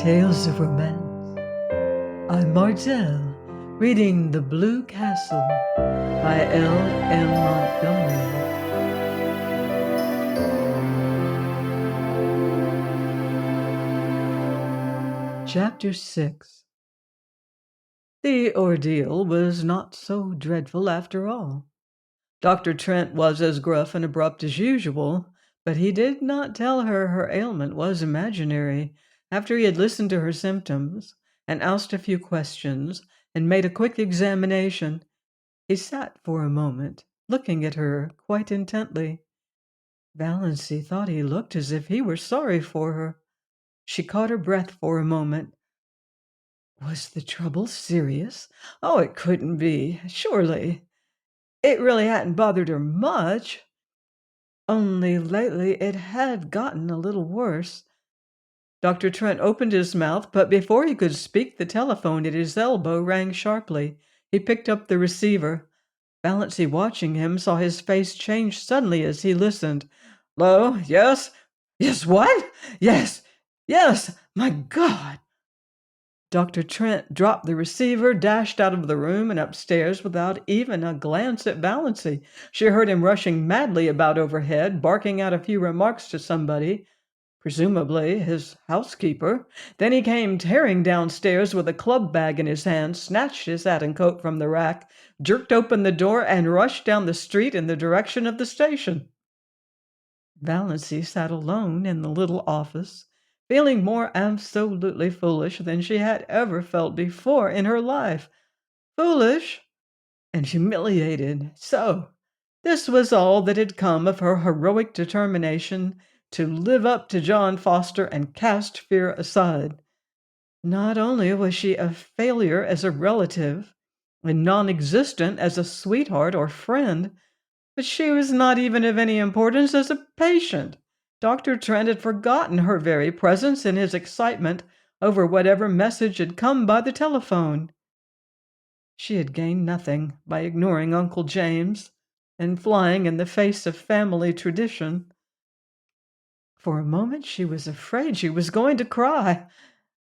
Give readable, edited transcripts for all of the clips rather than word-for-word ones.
Tales of Romance. I'm Martell, reading The Blue Castle by L. M. Montgomery. Chapter 6. The ordeal was not so dreadful after all. Dr. Trent was as gruff and abrupt as usual, but he did not tell her her ailment was imaginary after he had listened to her symptoms and asked a few questions and made a quick examination. He sat for a moment, looking at her quite intently. Valancy thought he looked as if he were sorry for her. She caught her breath for a moment. Was the trouble serious? Oh, it couldn't be, surely. It really hadn't bothered her much. Only lately it had gotten a little worse. Dr. Trent opened his mouth, but before he could speak, the telephone at his elbow rang sharply. He picked up the receiver. Valancy, watching him, saw his face change suddenly as he listened. "Hello? Yes? Yes, what? Yes! Yes! My God!" Dr. Trent dropped the receiver, dashed out of the room and upstairs without even a glance at Valancy. She heard him rushing madly about overhead, barking out a few remarks to somebody, presumably his housekeeper. Then he came tearing downstairs with a club bag in his hand, snatched his hat and coat from the rack, jerked open the door, and rushed down the street in the direction of the station. Valancy sat alone in the little office, feeling more absolutely foolish than she had ever felt before in her life. Foolish and humiliated. So, this was all that had come of her heroic determination to live up to John Foster and cast fear aside. Not only was she a failure as a relative and non-existent as a sweetheart or friend, but she was not even of any importance as a patient. Dr. Trent had forgotten her very presence in his excitement over whatever message had come by the telephone. She had gained nothing by ignoring Uncle James and flying in the face of family tradition. For a moment she was afraid she was going to cry.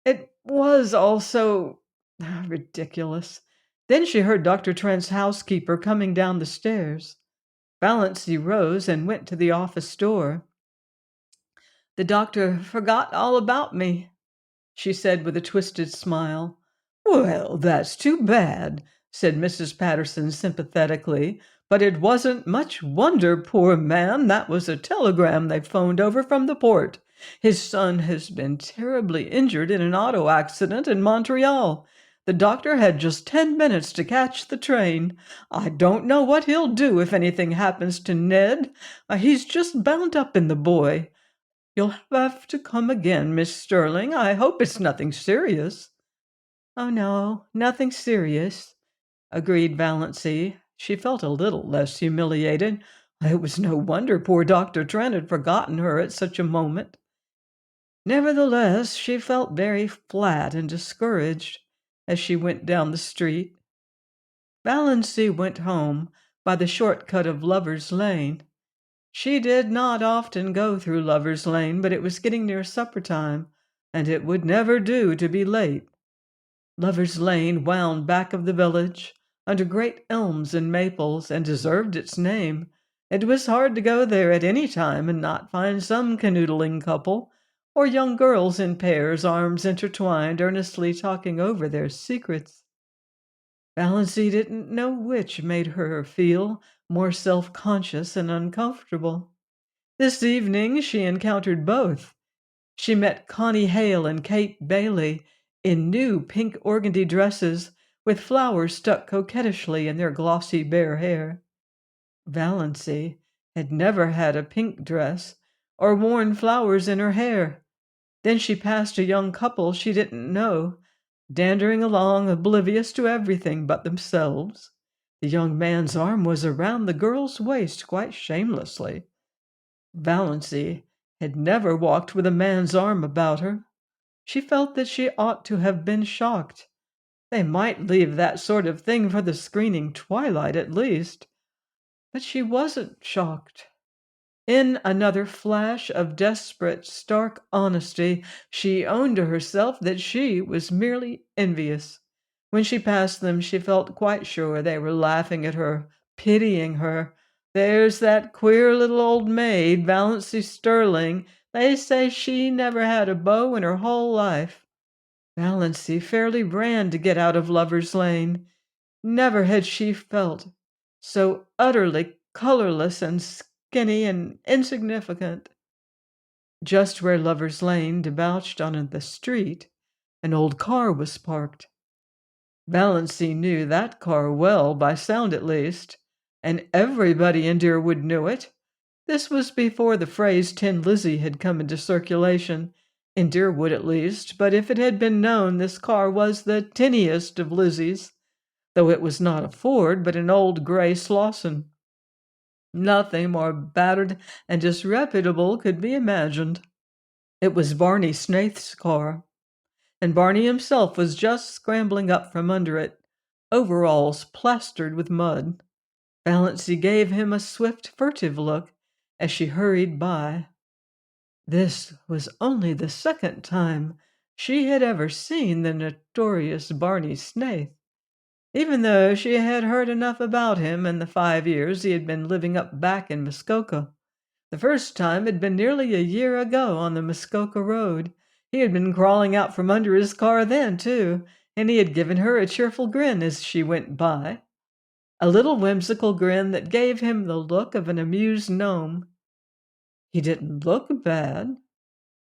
It was all so ridiculous. Then she heard Dr. Trent's housekeeper coming down the stairs. Valancy rose and went to the office door. "The doctor forgot all about me," she said with a twisted smile. "Well, that's too bad," said Mrs. Patterson sympathetically. "But it wasn't much wonder, poor man. That was a telegram they phoned over from the port. His son has been terribly injured in an auto accident in Montreal. The doctor had just 10 minutes to catch the train. I don't know what he'll do if anything happens to Ned. He's just bound up in the boy. You'll have to come again, Miss Sterling. I hope it's nothing serious." "Oh, no, nothing serious," agreed Valancy. She felt a little less humiliated. It was no wonder poor Dr. Trent had forgotten her at such a moment. Nevertheless, she felt very flat and discouraged as she went down the street. Valancy went home by the short-cut of Lover's Lane. She did not often go through Lover's Lane, but it was getting near supper time, and it would never do to be late. Lover's Lane wound back of the village, under great elms and maples, and deserved its name. It was hard to go there at any time and not find some canoodling couple, or young girls in pairs, arms intertwined, earnestly talking over their secrets. Valancy didn't know which made her feel more self-conscious and uncomfortable. This evening she encountered both. She met Connie Hale and Kate Bailey in new pink organdy dresses with flowers stuck coquettishly in their glossy bare hair. Valancy had never had a pink dress or worn flowers in her hair. Then she passed a young couple she didn't know, dandering along oblivious to everything but themselves. The young man's arm was around the girl's waist quite shamelessly. Valancy had never walked with a man's arm about her. She felt that she ought to have been shocked. They might leave that sort of thing for the screening twilight at least. But she wasn't shocked. In another flash of desperate, stark honesty, she owned to herself that she was merely envious. When she passed them, she felt quite sure they were laughing at her, pitying her. There's that queer little old maid, Valancy Sterling. They say she never had a beau in her whole life. Valancy fairly ran to get out of Lover's Lane. Never had she felt so utterly colorless and skinny and insignificant. Just where Lover's Lane debouched on the street, an old car was parked. Valancy knew that car well, by sound at least, and everybody in Deerwood knew it. This was before the phrase Tin Lizzie had come into circulation, in Deerwood at least, but if it had been known, this car was the tinniest of Lizzies, though it was not a Ford, but an old gray Slauson. Nothing more battered and disreputable could be imagined. It was Barney Snaith's car, and Barney himself was just scrambling up from under it, overalls plastered with mud. Valancy gave him a swift, furtive look as she hurried by. This was only the second time she had ever seen the notorious Barney Snaith, even though she had heard enough about him in the 5 years he had been living up back in Muskoka. The first time had been nearly a year ago on the Muskoka road. He had been crawling out from under his car then, too, and he had given her a cheerful grin as she went by. A little whimsical grin that gave him the look of an amused gnome. He didn't look bad.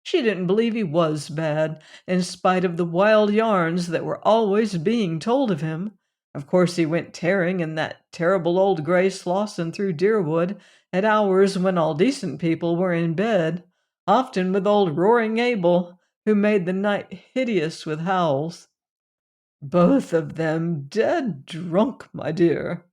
She didn't believe he was bad, in spite of the wild yarns that were always being told of him. Of course, he went tearing in that terrible old gray Slauson through Deerwood at hours when all decent people were in bed, often with old Roaring Abel, who made the night hideous with howls. Both of them dead drunk, my dear,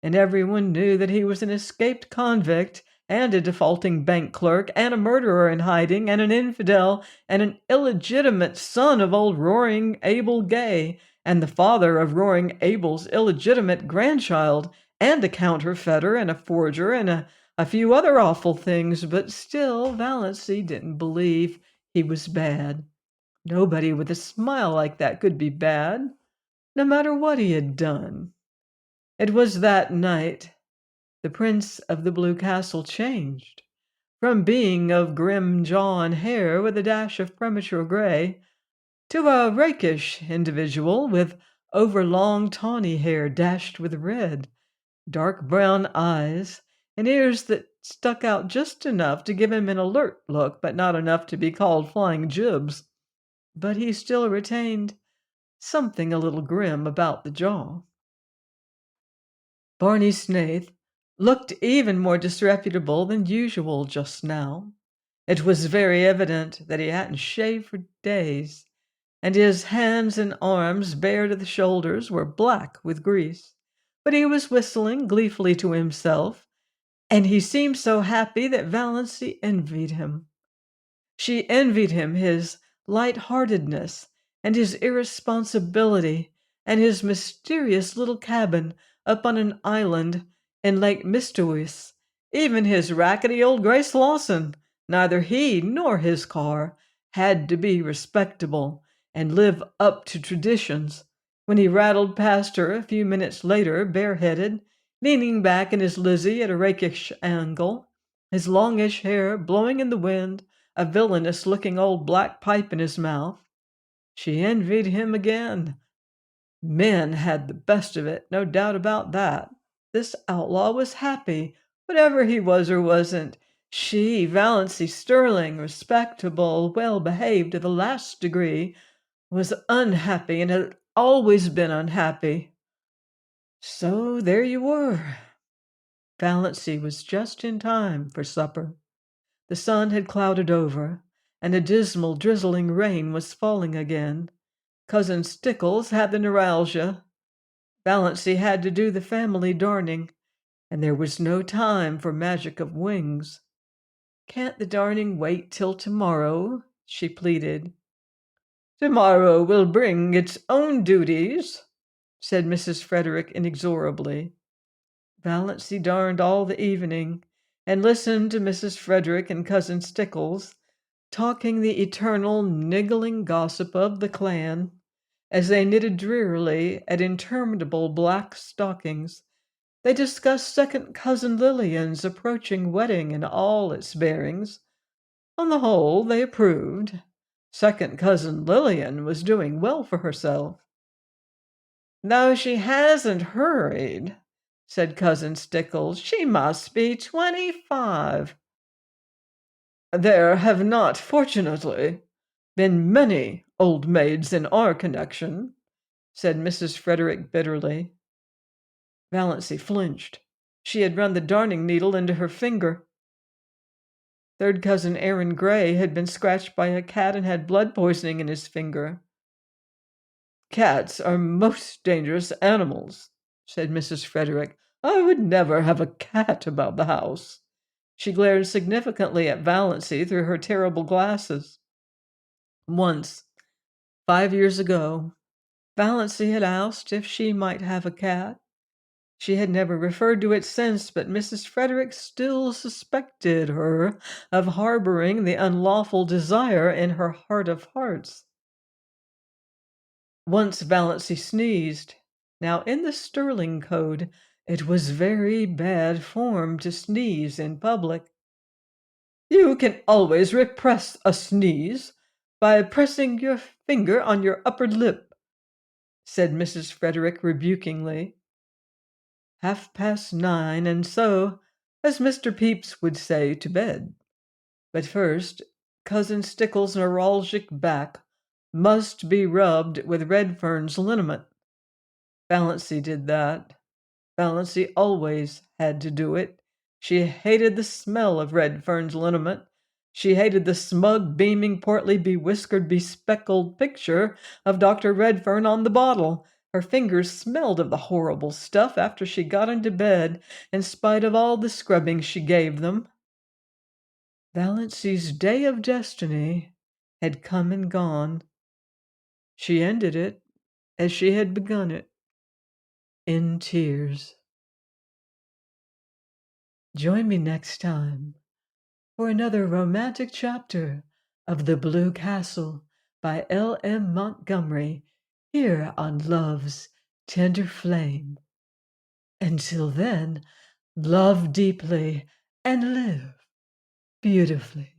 and everyone knew that he was an escaped convict and a defaulting bank clerk and a murderer in hiding and an infidel and an illegitimate son of old Roaring Abel Gay and the father of Roaring Abel's illegitimate grandchild and a counterfeiter and a forger and a few other awful things, but still Valancy didn't believe he was bad. Nobody with a smile like that could be bad, no matter what he had done. It was that night the Prince of the Blue Castle changed, from being of grim jaw and hair with a dash of premature gray, to a rakish individual with overlong tawny hair dashed with red, dark brown eyes, and ears that stuck out just enough to give him an alert look, but not enough to be called flying jibs. But he still retained something a little grim about the jaw. Barney Snaith looked even more disreputable than usual just now. It was very evident that he hadn't shaved for days, and his hands and arms, bare to the shoulders, were black with grease. But he was whistling gleefully to himself, and he seemed so happy that Valancy envied him. She envied him his light-heartedness and his irresponsibility and his mysterious little cabin up on an island in Lake Mistawis, even his rackety old gray Slauson. Neither he nor his car had to be respectable and live up to traditions. When he rattled past her a few minutes later, bareheaded, leaning back in his Lizzie at a rakish angle, his longish hair blowing in the wind, a villainous-looking old black pipe in his mouth, she envied him again. Men had the best of it, no doubt about that. This outlaw was happy, whatever he was or wasn't. She, Valancy Sterling, respectable, well-behaved to the last degree, was unhappy and had always been unhappy. So there you were. Valancy was just in time for supper. The sun had clouded over, and a dismal, drizzling rain was falling again. Cousin Stickles had the neuralgia. Valancy had to do the family darning, and there was no time for magic of wings. "Can't the darning wait till tomorrow?" she pleaded. "Tomorrow will bring its own duties," said Mrs. Frederick inexorably. Valancy darned all the evening, and listened to Mrs. Frederick and Cousin Stickles talking the eternal niggling gossip of the clan as they knitted drearily at interminable black stockings. They discussed second cousin Lillian's approaching wedding in all its bearings. On the whole, they approved. Second cousin Lillian was doing well for herself. "Though she hasn't hurried," said Cousin Stickles. "She must be 25." "There have not, fortunately, been many old maids in our connection," said Mrs. Frederick bitterly. Valancy flinched. She had run the darning needle into her finger. Third cousin Aaron Gray had been scratched by a cat and had blood poisoning in his finger. "Cats are most dangerous animals," said Mrs. Frederick. "I would never have a cat about the house." She glared significantly at Valancy through her terrible glasses. Once, 5 years ago, Valancy had asked if she might have a cat. She had never referred to it since, but Mrs. Frederick still suspected her of harboring the unlawful desire in her heart of hearts. Once Valancy sneezed. Now, in the Sterling Code, it was very bad form to sneeze in public. "You can always repress a sneeze by pressing your finger on your upper lip," said Mrs. Frederick rebukingly. 9:30, and so, as Mr. Pepys would say, to bed. But first, Cousin Stickles' neuralgic back must be rubbed with Redfern's liniment. Valancy did that. Valancy always had to do it. She hated the smell of Redfern's liniment. She hated the smug, beaming, portly, bewhiskered, bespectacled picture of Dr. Redfern on the bottle. Her fingers smelled of the horrible stuff after she got into bed, in spite of all the scrubbing she gave them. Valancy's day of destiny had come and gone. She ended it as she had begun it, in tears. Join me next time for another romantic chapter of The Blue Castle by L.M. Montgomery, here on Love's Tender Flame. Until then, love deeply and live beautifully.